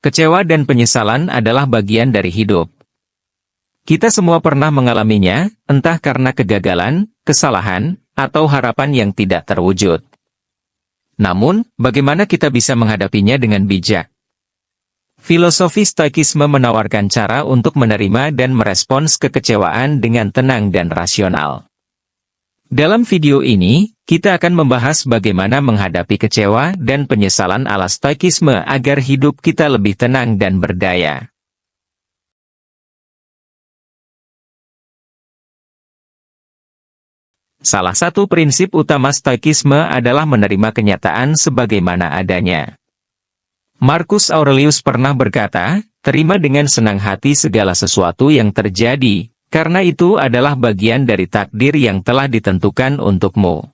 Kecewa dan penyesalan adalah bagian dari hidup. Kita semua pernah mengalaminya, entah karena kegagalan, kesalahan, atau harapan yang tidak terwujud. Namun, bagaimana kita bisa menghadapinya dengan bijak? Filosofi Stoikisme menawarkan cara untuk menerima dan merespons kekecewaan dengan tenang dan rasional. Dalam video ini, kita akan membahas bagaimana menghadapi kecewa dan penyesalan ala Stoikisme agar hidup kita lebih tenang dan berdaya. Salah satu prinsip utama Stoikisme adalah menerima kenyataan sebagaimana adanya. Marcus Aurelius pernah berkata, "Terima dengan senang hati segala sesuatu yang terjadi, karena itu adalah bagian dari takdir yang telah ditentukan untukmu."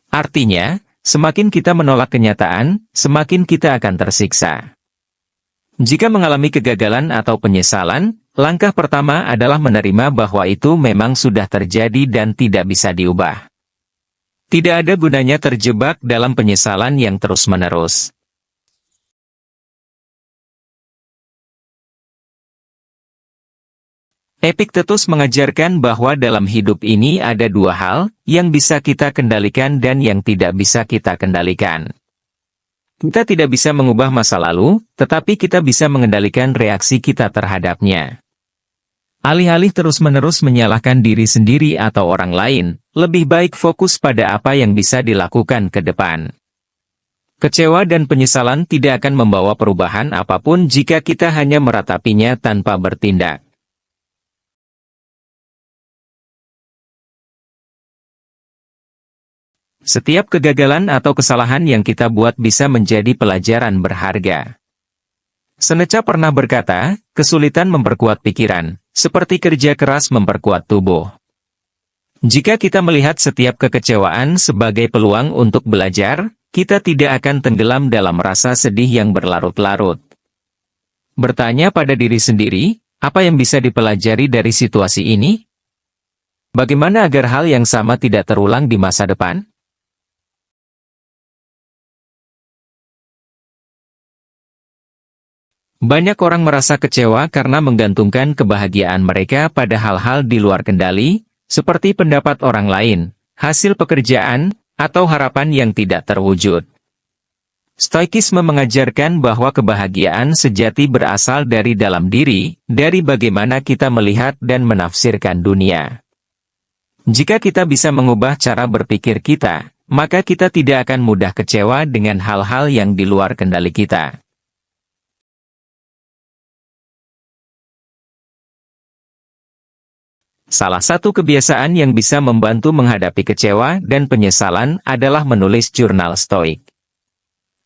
Artinya, semakin kita menolak kenyataan, semakin kita akan tersiksa. Jika mengalami kegagalan atau penyesalan, langkah pertama adalah menerima bahwa itu memang sudah terjadi dan tidak bisa diubah. Tidak ada gunanya terjebak dalam penyesalan yang terus-menerus. Epictetus mengajarkan bahwa dalam hidup ini ada dua hal, yang bisa kita kendalikan dan yang tidak bisa kita kendalikan. Kita tidak bisa mengubah masa lalu, tetapi kita bisa mengendalikan reaksi kita terhadapnya. Alih-alih terus-menerus menyalahkan diri sendiri atau orang lain, lebih baik fokus pada apa yang bisa dilakukan ke depan. Kecewa dan penyesalan tidak akan membawa perubahan apapun jika kita hanya meratapinya tanpa bertindak. Setiap kegagalan atau kesalahan yang kita buat bisa menjadi pelajaran berharga. Seneca pernah berkata, kesulitan memperkuat pikiran, seperti kerja keras memperkuat tubuh. Jika kita melihat setiap kekecewaan sebagai peluang untuk belajar, kita tidak akan tenggelam dalam rasa sedih yang berlarut-larut. Bertanya pada diri sendiri, apa yang bisa dipelajari dari situasi ini? Bagaimana agar hal yang sama tidak terulang di masa depan? Banyak orang merasa kecewa karena menggantungkan kebahagiaan mereka pada hal-hal di luar kendali, seperti pendapat orang lain, hasil pekerjaan, atau harapan yang tidak terwujud. Stoikisme mengajarkan bahwa kebahagiaan sejati berasal dari dalam diri, dari bagaimana kita melihat dan menafsirkan dunia. Jika kita bisa mengubah cara berpikir kita, maka kita tidak akan mudah kecewa dengan hal-hal yang di luar kendali kita. Salah satu kebiasaan yang bisa membantu menghadapi kecewa dan penyesalan adalah menulis jurnal stoik.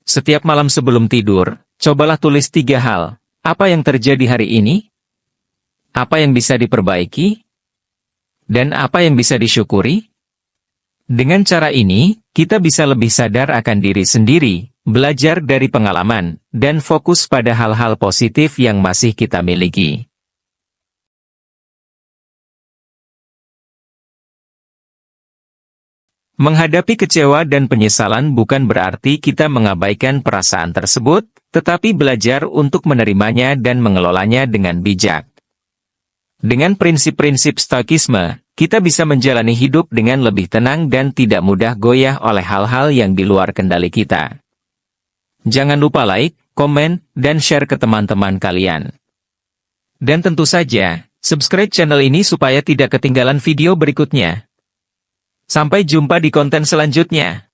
Setiap malam sebelum tidur, cobalah tulis 3 hal. Apa yang terjadi hari ini? Apa yang bisa diperbaiki? Dan apa yang bisa disyukuri? Dengan cara ini, kita bisa lebih sadar akan diri sendiri, belajar dari pengalaman, dan fokus pada hal-hal positif yang masih kita miliki. Menghadapi kecewa dan penyesalan bukan berarti kita mengabaikan perasaan tersebut, tetapi belajar untuk menerimanya dan mengelolanya dengan bijak. Dengan prinsip-prinsip Stoikisme, kita bisa menjalani hidup dengan lebih tenang dan tidak mudah goyah oleh hal-hal yang di luar kendali kita. Jangan lupa like, komen, dan share ke teman-teman kalian. Dan tentu saja, subscribe channel ini supaya tidak ketinggalan video berikutnya. Sampai jumpa di konten selanjutnya.